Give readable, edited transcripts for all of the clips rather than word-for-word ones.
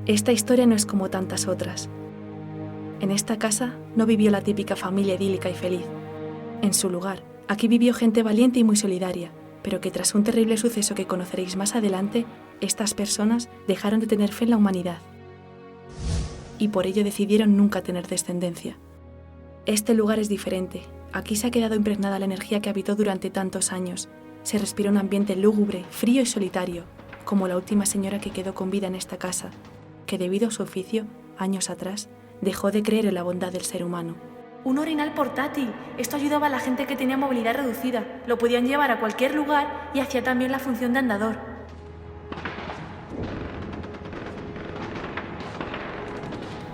Esta historia no es como tantas otras. En esta casa no vivió la típica familia idílica y feliz. En su lugar, aquí vivió gente valiente y muy solidaria, pero que tras un terrible suceso que conoceréis más adelante, estas personas dejaron de tener fe en la humanidad. Y por ello decidieron nunca tener descendencia. Este lugar es diferente. Aquí se ha quedado impregnada la energía que habitó durante tantos años. Se respira un ambiente lúgubre, frío y solitario, como la última señora que quedó con vida en esta casa, que debido a su oficio, años atrás, dejó de creer en la bondad del ser humano. Un orinal portátil. Esto ayudaba a la gente que tenía movilidad reducida. Lo podían llevar a cualquier lugar y hacía también la función de andador.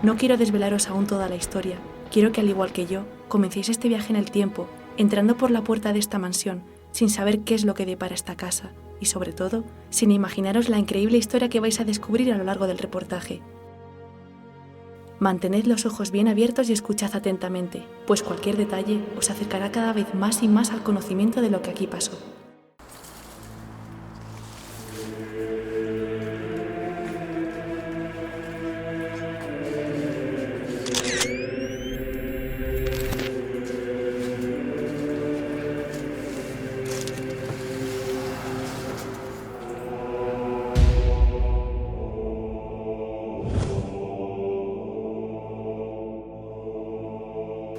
No quiero desvelaros aún toda la historia. Quiero que, al igual que yo, comencéis este viaje en el tiempo, entrando por la puerta de esta mansión, sin saber qué es lo que depara esta casa, y sobre todo, sin imaginaros la increíble historia que vais a descubrir a lo largo del reportaje. Mantened los ojos bien abiertos y escuchad atentamente, pues cualquier detalle os acercará cada vez más y más al conocimiento de lo que aquí pasó.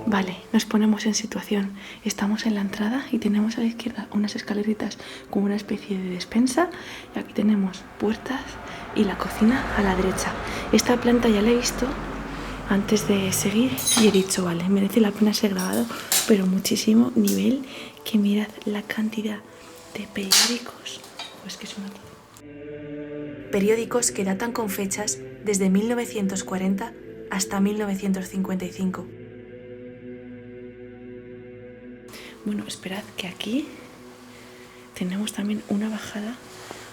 Vale, nos ponemos en situación. Estamos en la entrada y tenemos a la izquierda unas escaleritas con una especie de despensa. Y aquí tenemos puertas y la cocina a la derecha. Esta planta ya la he visto antes de seguir y he dicho, vale, merece la pena ser grabado, pero muchísimo nivel, que mirad la cantidad de periódicos. Pues que es una... Periódicos que datan con fechas desde 1940 hasta 1955. Bueno, esperad que aquí tenemos también una bajada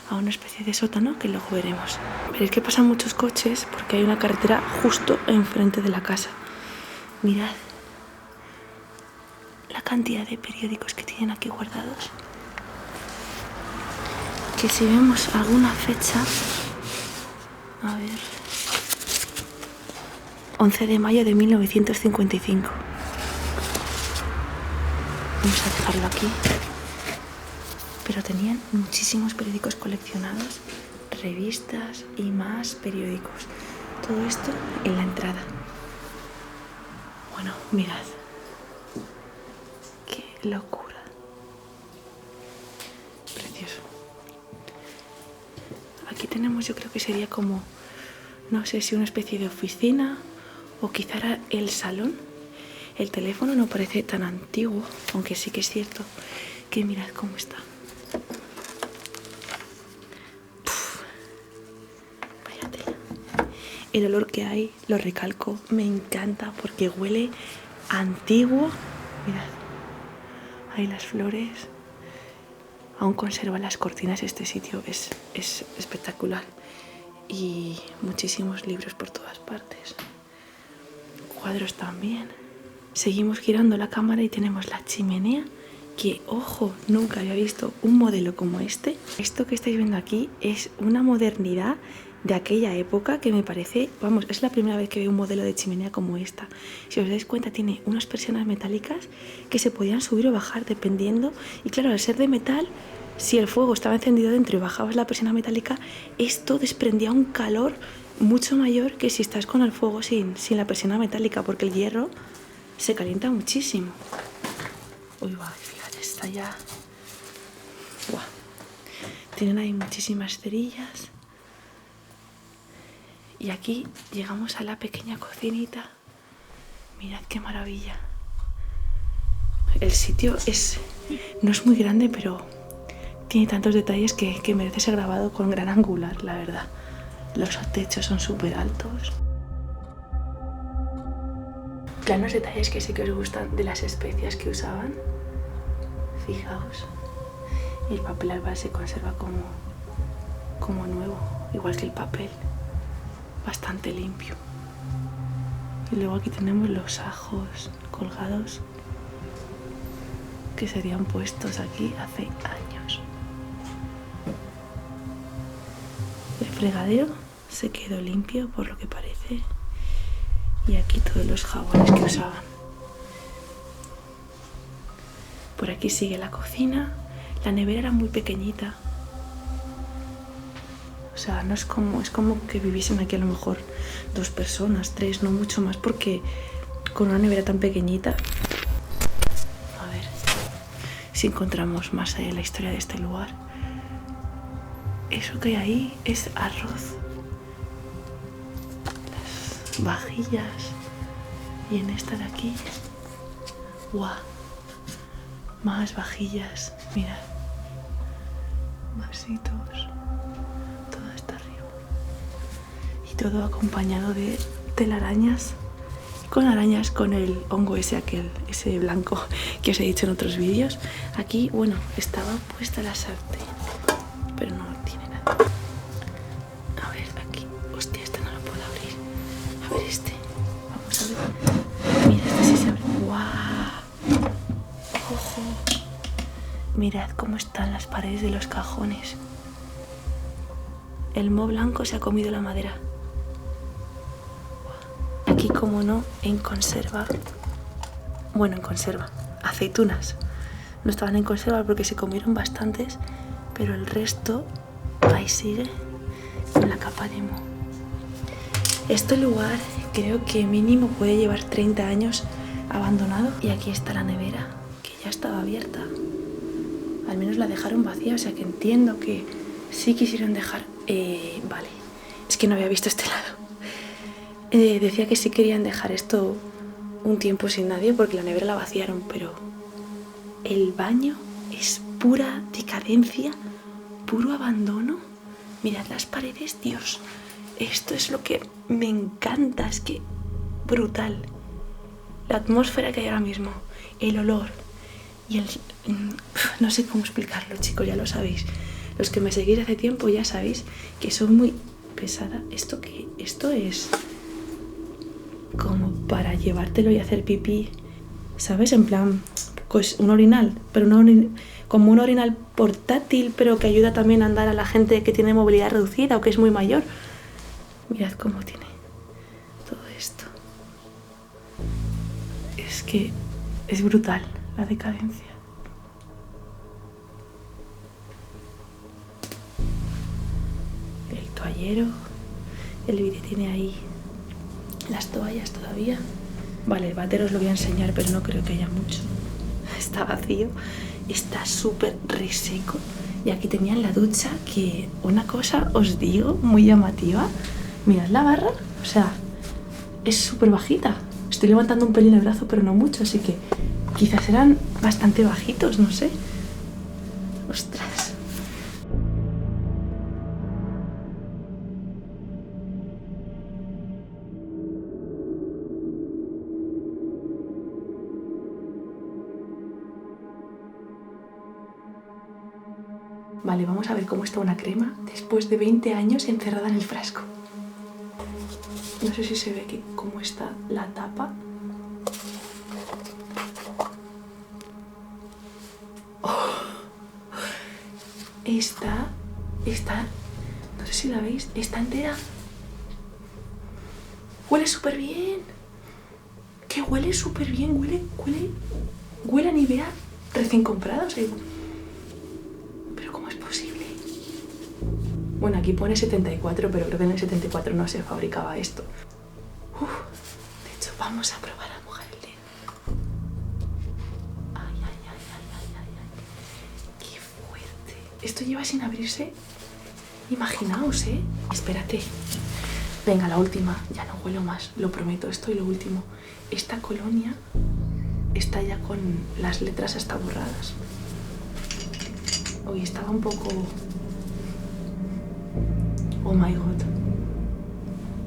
a una especie de sótano que luego veremos. Veréis que pasan muchos coches porque hay una carretera justo enfrente de la casa. Mirad la cantidad de periódicos que tienen aquí guardados. Que si vemos alguna fecha, a ver, 11 de mayo de 1955. Vamos a dejarlo aquí. Pero tenían muchísimos periódicos coleccionados, revistas y más periódicos. Todo esto en la entrada. Bueno, mirad. Qué locura. Precioso. Aquí tenemos, yo creo que sería como, no sé si una especie de oficina o quizá era el salón. El teléfono no parece tan antiguo, aunque sí que es cierto que mirad cómo está. Vaya tela. El olor que hay, lo recalco, me encanta porque huele antiguo. Mirad, ahí las flores. Aún conserva las cortinas. Este sitio es espectacular. Y muchísimos libros por todas partes. Cuadros también. Seguimos girando la cámara y tenemos la chimenea, que, ojo, nunca había visto un modelo como este. Esto que estáis viendo aquí es una modernidad de aquella época que me parece, vamos, es la primera vez que veo un modelo de chimenea como esta. Si os dais cuenta, tiene unas persianas metálicas que se podían subir o bajar dependiendo. Y claro, al ser de metal, si el fuego estaba encendido dentro y bajabas la persiana metálica, esto desprendía un calor mucho mayor que si estás con el fuego sin la persiana metálica, porque el hierro se calienta muchísimo. Uy, va, fíjate, está ya... Buah. Tienen ahí muchísimas cerillas. Y aquí llegamos a la pequeña cocinita. Mirad qué maravilla. El sitio no es muy grande, pero tiene tantos detalles que merece ser grabado con gran angular, la verdad. Los techos son súper altos. Planos detalles que sí que os gustan de las especias que usaban. Fijaos. Y el papel albal se conserva como nuevo, igual que el papel. Bastante limpio. Y luego aquí tenemos los ajos colgados, que serían puestos aquí hace años. El fregadero Se quedó limpio por lo que parece. Y aquí todos los jabones que usaban. Por aquí sigue la cocina. La nevera era muy pequeñita. O sea, no es como que viviesen aquí a lo mejor 2 personas, 3, no mucho más, porque con una nevera tan pequeñita. A ver si encontramos más allá de la historia de este lugar. Eso que hay ahí es arroz. Las vajillas. Y en esta de aquí, ¡guau! Más vajillas, mirad. Vasitos. Todo está arriba. Y todo acompañado de telarañas. Con arañas, con el hongo ese blanco que os he dicho en otros vídeos. Aquí, bueno, estaba puesta la sartén, pero no tiene nada. A ver, aquí. Hostia, este no lo puedo abrir. A ver este. Vamos a ver. Mira, este sí se abre. ¡Guau! ¡Ojo! Mirad cómo están las paredes de los cajones. El moho blanco se ha comido la madera. Aquí, como no, en conserva. Bueno, en conserva. Aceitunas. No estaban en conserva porque se comieron bastantes, pero el resto ahí sigue con la capa de moho. Este lugar creo que mínimo puede llevar 30 años abandonado. Y aquí está la nevera, que ya estaba abierta. Al menos la dejaron vacía, o sea que entiendo que sí quisieron dejar... vale, es que no había visto este lado. Decía que sí querían dejar esto un tiempo sin nadie porque la nevera la vaciaron, pero el baño es pura decadencia, puro abandono. Mirad las paredes, Dios, esto es lo que me encanta, es que brutal. La atmósfera que hay ahora mismo, el olor y el... no sé cómo explicarlo, chicos, ya lo sabéis. Los que me seguís hace tiempo ya sabéis que soy muy pesada. ¿Esto qué? Esto es como para llevártelo y hacer pipí, ¿sabes? En plan, pues un orinal, pero como un orinal portátil, pero que ayuda también a andar a la gente que tiene movilidad reducida o que es muy mayor. Mirad cómo tiene todo esto. Es que es brutal la decadencia. El toallero, el vídeo tiene ahí las toallas todavía. Vale, el váter os lo voy a enseñar, pero no creo que haya mucho. Está vacío, está súper reseco. Y aquí tenían la ducha, que una cosa os digo muy llamativa. Mirad la barra, o sea, es súper bajita. Estoy levantando un pelín el brazo, pero no mucho, así que quizás eran bastante bajitos, no sé. Ostras. Vale, vamos a ver cómo está una crema después de 20 años encerrada en el frasco. No sé si se ve aquí cómo está la tapa. Oh. Está, no sé si la veis, está entera. Huele súper bien. Que huele súper bien, huele a Nivea recién comprada, o sea, pero ¿cómo es posible? Bueno, aquí pone 74, pero creo que en el 74 no se fabricaba esto. De hecho, vamos a probar a mojar el dedo. Ay, ay, ay, ay, ay, ay, ay. Qué fuerte. Esto lleva sin abrirse. Imaginaos, ¿eh? Espérate. Venga, la última. Ya no huelo más, lo prometo. Esto y lo último. Esta colonia está ya con las letras hasta borradas. Hoy estaba un poco... Oh my god.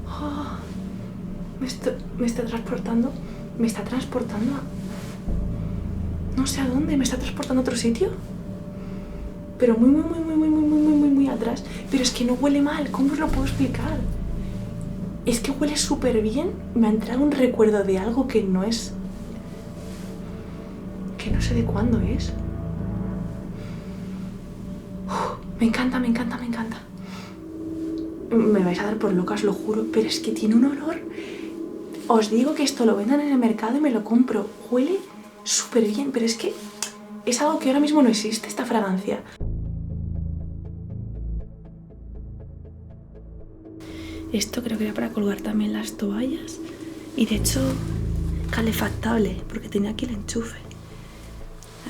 Oh, me está transportando a... No sé a dónde, me está transportando a otro sitio. Pero muy atrás. Pero es que no huele mal, ¿cómo os lo puedo explicar? Es que huele súper bien. Me ha entrado un recuerdo de algo que no es... que no sé de cuándo es. Me encanta. me vais a dar por loca, os lo juro, pero es que tiene un olor. Os digo que esto lo vendan en el mercado y me lo compro. Huele súper bien, pero es que es algo que ahora mismo no existe, esta fragancia. Esto creo que era para colgar también las toallas. Y de hecho, calefactable, porque tenía aquí el enchufe.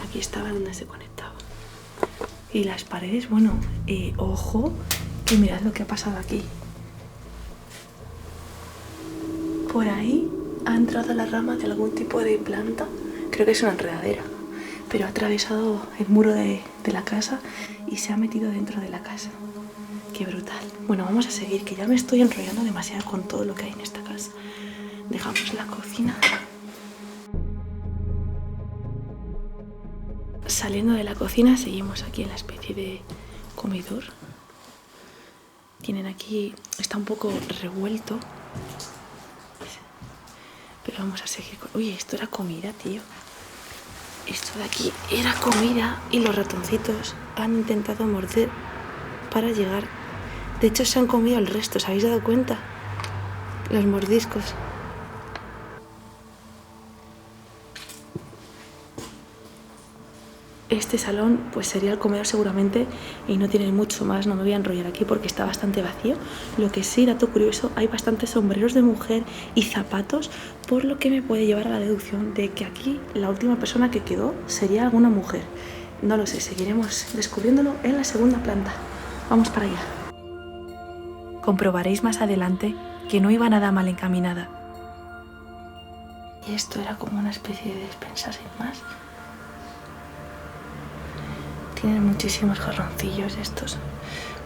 Aquí estaba donde se conectaba. Y las paredes, bueno, ojo, que mirad lo que ha pasado aquí. Por ahí ha entrado la rama de algún tipo de planta. Creo que es una enredadera. Pero ha atravesado el muro de la casa y se ha metido dentro de la casa. Qué brutal. Bueno, vamos a seguir, que ya me estoy enrollando demasiado con todo lo que hay en esta casa. Dejamos la cocina. Saliendo de la cocina, seguimos aquí en la especie de comedor. Tienen aquí, está un poco revuelto. Pero vamos a seguir con... Uy, esto era comida, tío. Esto de aquí era comida y los ratoncitos han intentado morder para llegar. De hecho, se han comido el resto, ¿os habéis dado cuenta? Los mordiscos. Este salón pues sería el comedor seguramente y no tiene mucho más, no me voy a enrollar aquí porque está bastante vacío. Lo que sí, dato curioso, hay bastantes sombreros de mujer y zapatos, por lo que me puede llevar a la deducción de que aquí la última persona que quedó sería alguna mujer. No lo sé, seguiremos descubriéndolo en la segunda planta. Vamos para allá. Comprobaréis más adelante que no iba nada mal encaminada. Y esto era como una especie de despensa sin más. Tienen muchísimos jarroncillos estos.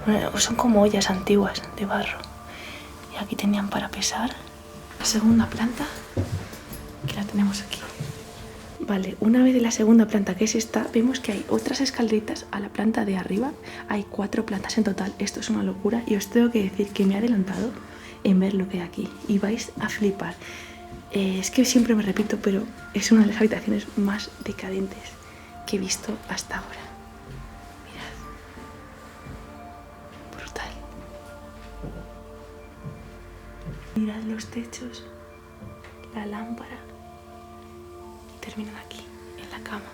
Bueno, son como ollas antiguas de barro. Y aquí tenían para pesar. La segunda planta, que la tenemos aquí. Vale, una vez en la segunda planta, que es esta, vemos que hay otras escaleritas a la planta de arriba. Hay 4 plantas en total. Esto es una locura y os tengo que decir que me he adelantado en ver lo que hay aquí. Y vais a flipar. Es que siempre me repito, pero es una de las habitaciones más decadentes que he visto hasta ahora. Mirad los techos, la lámpara, y terminan aquí, en la cama.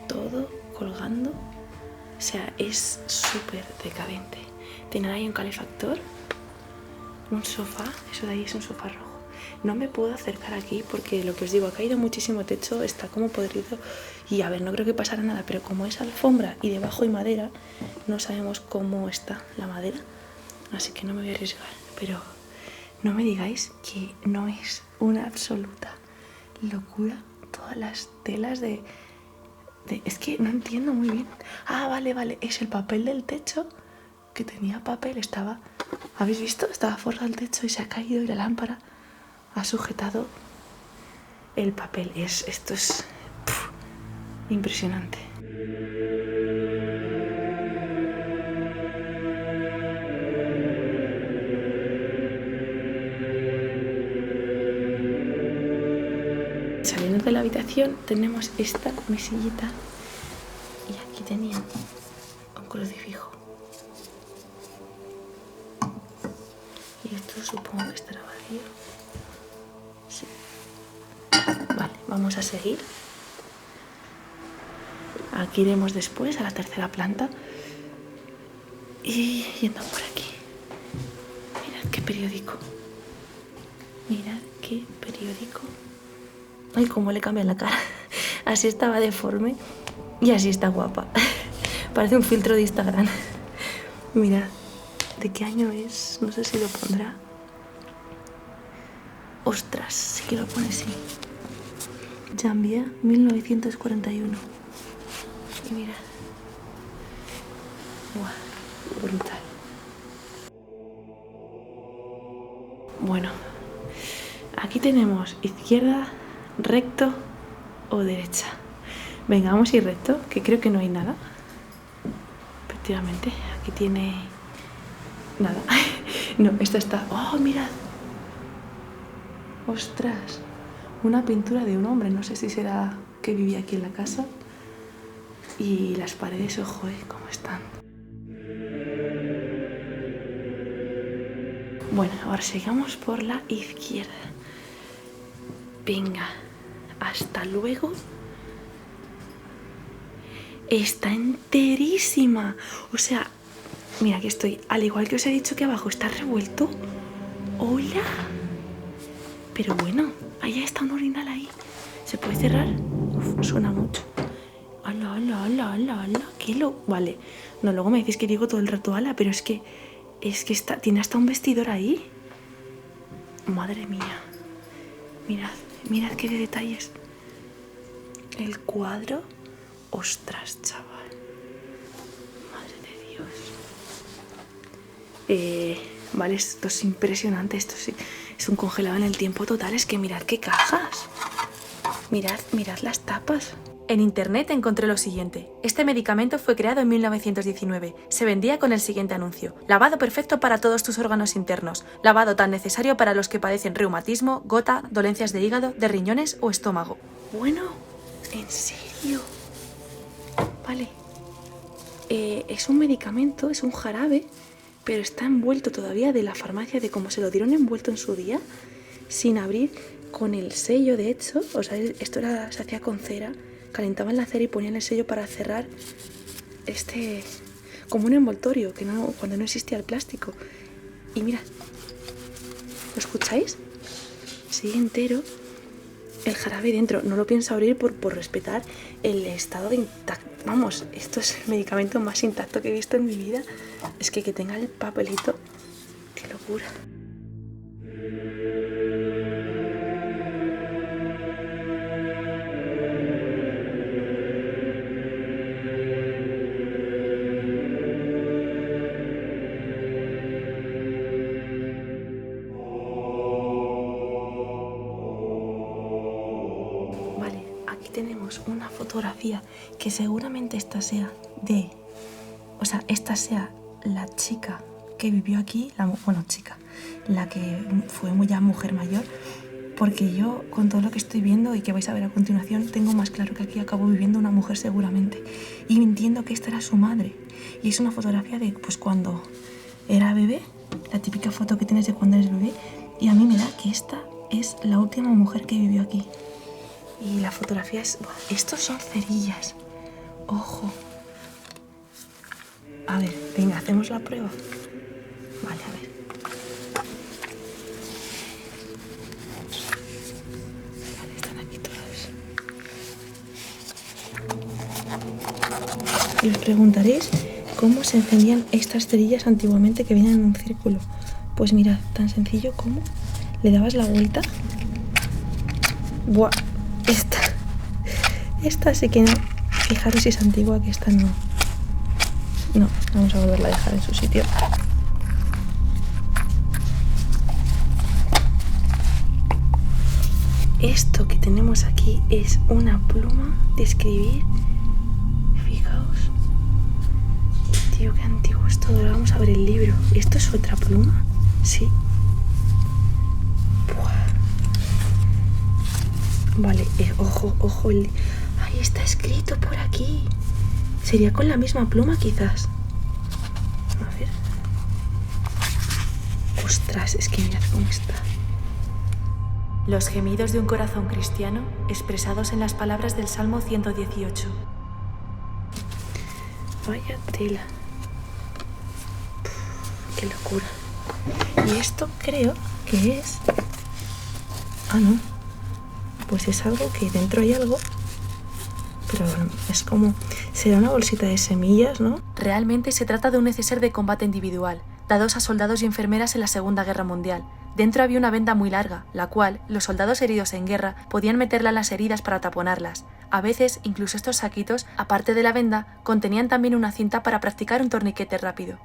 Todo colgando, o sea, es súper decadente. Tienen ahí un calefactor, un sofá, eso de ahí es un sofá rojo. No me puedo acercar aquí porque lo que os digo, ha caído muchísimo techo, está como podrido y a ver, no creo que pasara nada, pero como es alfombra y debajo hay madera, no sabemos cómo está la madera. Así que no me voy a arriesgar, pero no me digáis que no es una absoluta locura todas las telas de... Es que no entiendo muy bien. Ah, vale, es el papel del techo, que tenía papel, estaba... ¿Habéis visto? Estaba forrado el techo y se ha caído y la lámpara ha sujetado el papel. Esto es impresionante. Saliendo de la habitación tenemos esta mesillita y aquí tenía un crucifijo. Y esto supongo que estará vacío. Sí. Vale, vamos a seguir. Aquí iremos después a la tercera planta y yendo por aquí. Mirad qué periódico. Mirad qué periódico. Ay, cómo le cambian la cara. Así estaba deforme y así está guapa. Parece un filtro de Instagram. Mirad, ¿de qué año es? No sé si lo pondrá. Ostras, sí que lo pone así. Janvier 1941. Y mirad. Guau, brutal. Bueno, aquí tenemos izquierda, recto o derecha. Venga, vamos a ir recto, que creo que no hay nada. Efectivamente, aquí tiene nada. No, esta está... ¡Oh, mirad! ¡Ostras! Una pintura de un hombre, no sé si será que vivía aquí en la casa. Y las paredes, ojo, cómo están. Bueno, ahora sigamos por la izquierda. Venga, hasta luego. Está enterísima. O sea, mira que estoy, al igual que os he dicho que abajo está revuelto. ¡Hola! Pero bueno, allá está un orinal ahí. ¿Se puede cerrar? Uf, suena mucho. ¡Hala, hala, hala, hala, hala! ¿Qué lo...? Vale. No, luego me decís que digo todo el rato hala, pero es que está, tiene hasta un vestidor ahí. Madre mía. Mirad qué de detalles. El cuadro. Ostras, chaval. Madre de Dios. Vale, esto es impresionante. Esto sí, es un congelado en el tiempo total. Es que mirad qué cajas. Mirad las tapas. En internet encontré lo siguiente. Este medicamento fue creado en 1919. Se vendía con el siguiente anuncio. Lavado perfecto para todos tus órganos internos. Lavado tan necesario para los que padecen reumatismo, gota, dolencias de hígado, de riñones o estómago. Bueno, ¿en serio? Vale. Es un medicamento, es un jarabe, pero está envuelto todavía de la farmacia, de cómo se lo dieron envuelto en su día, sin abrir, con el sello, de hecho. O sea, esto se hacía con cera. Calentaban la cera y ponían el sello para cerrar como un envoltorio, cuando no existía el plástico. Y mira, ¿lo escucháis? Sigue entero el jarabe dentro. No lo pienso abrir por respetar el estado de intacto. Vamos, esto es el medicamento más intacto que he visto en mi vida. Es que tenga el papelito. ¡Qué locura! Tenemos una fotografía que seguramente esta sea la chica que vivió aquí, la que fue ya mujer mayor, porque yo, con todo lo que estoy viendo y que vais a ver a continuación, tengo más claro que aquí acabó viviendo una mujer seguramente, y entiendo que esta era su madre, y es una fotografía de cuando era bebé, la típica foto que tienes de cuando eres bebé, y a mí me da que esta es la última mujer que vivió aquí. Y la fotografía es... Estos son cerillas. Ojo. A ver, venga, hacemos la prueba. Vale, a ver. Vale, están aquí todas. Y os preguntaréis cómo se encendían estas cerillas antiguamente que vienen en un círculo. Pues mirad, tan sencillo como le dabas la vuelta. ¡Buah! Esta sí que no. Fijaros si es antigua, que esta no. No, vamos a volverla a dejar en su sitio. Esto que tenemos aquí es una pluma de escribir. Fijaos. Tío, qué antiguo es todo. Ahora vamos a ver el libro. ¿Esto es otra pluma? Sí. Vale, ojo. Ahí está escrito por aquí. Sería con la misma pluma, quizás. A ver. Ostras, es que mirad cómo está. Los gemidos de un corazón cristiano expresados en las palabras del Salmo 118. Vaya tela. Qué locura. Y esto creo que es... Ah, no. Pues es algo que dentro hay algo, pero es como... Será una bolsita de semillas, ¿no? Realmente se trata de un neceser de combate individual, dados a soldados y enfermeras en la Segunda Guerra Mundial. Dentro había una venda muy larga, la cual los soldados heridos en guerra podían meterla en las heridas para taponarlas. A veces, incluso estos saquitos, aparte de la venda, contenían también una cinta para practicar un torniquete rápido.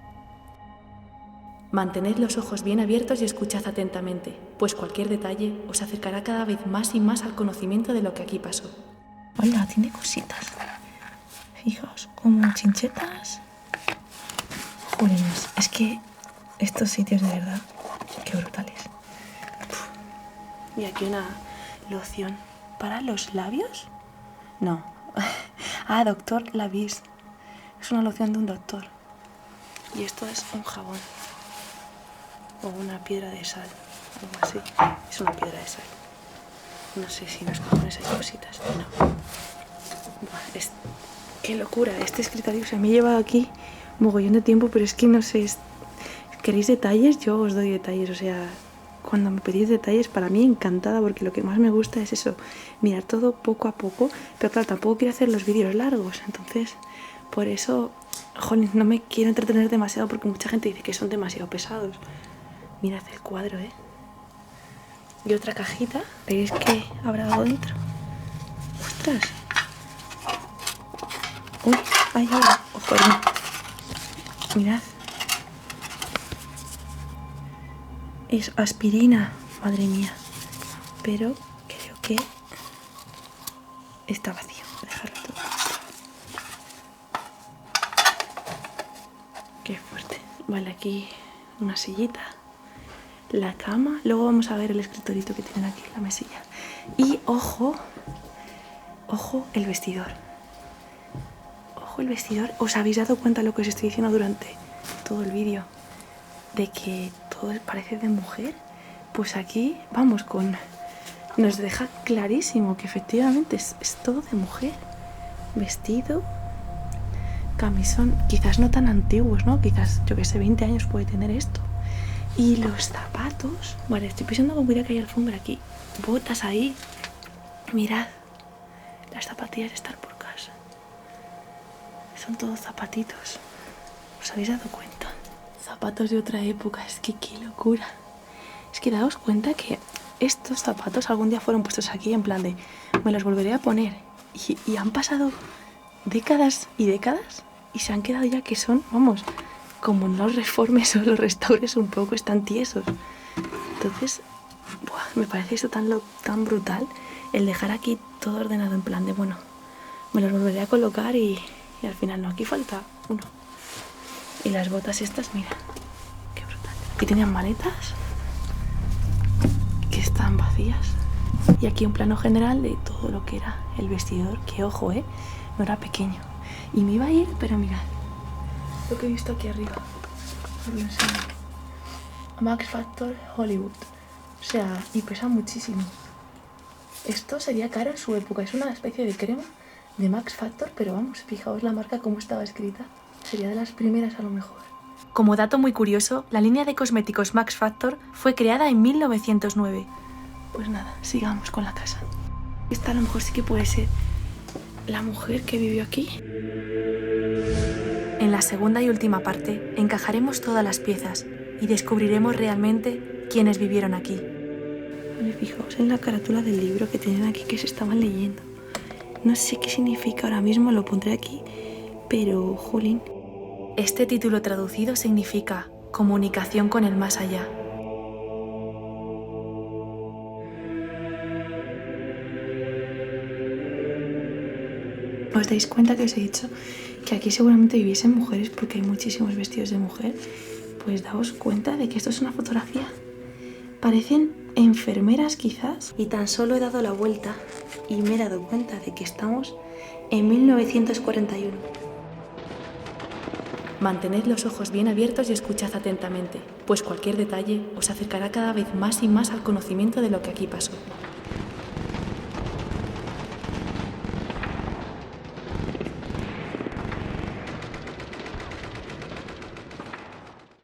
Mantened los ojos bien abiertos y escuchad atentamente, pues cualquier detalle os acercará cada vez más y más al conocimiento de lo que aquí pasó. Hola, tiene cositas. Fijaos, como chinchetas. Jolines, es que estos sitios de verdad, qué brutales. Y aquí una loción para los labios. No. Ah, Doctor Lavis. Es una loción de un doctor. Y esto es un jabón. o una piedra de sal, algo así. Es una piedra de sal. No sé si en los cajones hay cositas. No. Buah, qué locura. Este escritorio se me ha llevado aquí mogollón de tiempo, pero es que no sé. ¿Queréis detalles? Yo os doy detalles. O sea, cuando me pedís detalles, para mí encantada, porque lo que más me gusta es eso, mirar todo poco a poco. Pero claro, tampoco quiero hacer los vídeos largos. Entonces, por eso, jolín, no me quiero entretener demasiado, porque mucha gente dice que son demasiado pesados. Mirad el cuadro, ¿eh? Y otra cajita. ¿Veis que habrá algo dentro? ¡Ostras! ¡Uy! ¡Hay algo! ¡Ojo! No. Mirad. Es aspirina. Madre mía. Pero creo que está vacío. Dejarlo todo. Qué fuerte. Vale, aquí una sillita. La cama, luego vamos a ver el escritorito que tienen aquí, la mesilla. Y ojo, ojo el vestidor. Ojo el vestidor. ¿Os habéis dado cuenta de lo que os estoy diciendo durante todo el vídeo? De que todo parece de mujer. Pues aquí, vamos, nos deja clarísimo que efectivamente es todo de mujer. Vestido, camisón, quizás no tan antiguos, ¿no? Quizás, yo que sé, 20 años puede tener esto. Y los zapatos. Vale, estoy pensando con cuidado que hay alfombra aquí. Botas ahí. Mirad. Las zapatillas están por casa. Son todos zapatitos. ¿Os habéis dado cuenta? Zapatos de otra época. Es que qué locura. Es que daos cuenta que estos zapatos algún día fueron puestos aquí en plan de me los volveré a poner. Y han pasado décadas y décadas y se han quedado ya que son, vamos, como no los reformes o los restaures un poco, están tiesos. Entonces, buah, me parece esto tan brutal, el dejar aquí todo ordenado en plan de, bueno, me los volveré a colocar y al final no, aquí falta uno. Y las botas estas, mira, qué brutal. Aquí tenían maletas que están vacías. Y aquí un plano general de todo lo que era el vestidor, que ojo, no era pequeño. Y me iba a ir, pero mirad lo que he visto aquí arriba. Os lo enseño. Max Factor Hollywood. O sea, y pesa muchísimo. Esto sería caro en su época. Es una especie de crema de Max Factor, pero vamos, fijaos la marca cómo estaba escrita. Sería de las primeras a lo mejor. Como dato muy curioso, la línea de cosméticos Max Factor fue creada en 1909. Pues nada, sigamos con la casa. Esta a lo mejor sí que puede ser la mujer que vivió aquí. En la segunda y última parte encajaremos todas las piezas y descubriremos realmente quiénes vivieron aquí. Vale, fijaos en la carátula del libro que tienen aquí que se estaban leyendo. No sé qué significa ahora mismo, lo pondré aquí, pero jolín. Este título traducido significa Comunicación con el más allá. ¿Os dais cuenta que os he dicho que aquí seguramente viviesen mujeres porque hay muchísimos vestidos de mujer? Pues daos cuenta de que esto es una fotografía. Parecen enfermeras quizás. Y tan solo he dado la vuelta y me he dado cuenta de que estamos en 1941. Mantened los ojos bien abiertos y escuchad atentamente, pues cualquier detalle os acercará cada vez más y más al conocimiento de lo que aquí pasó.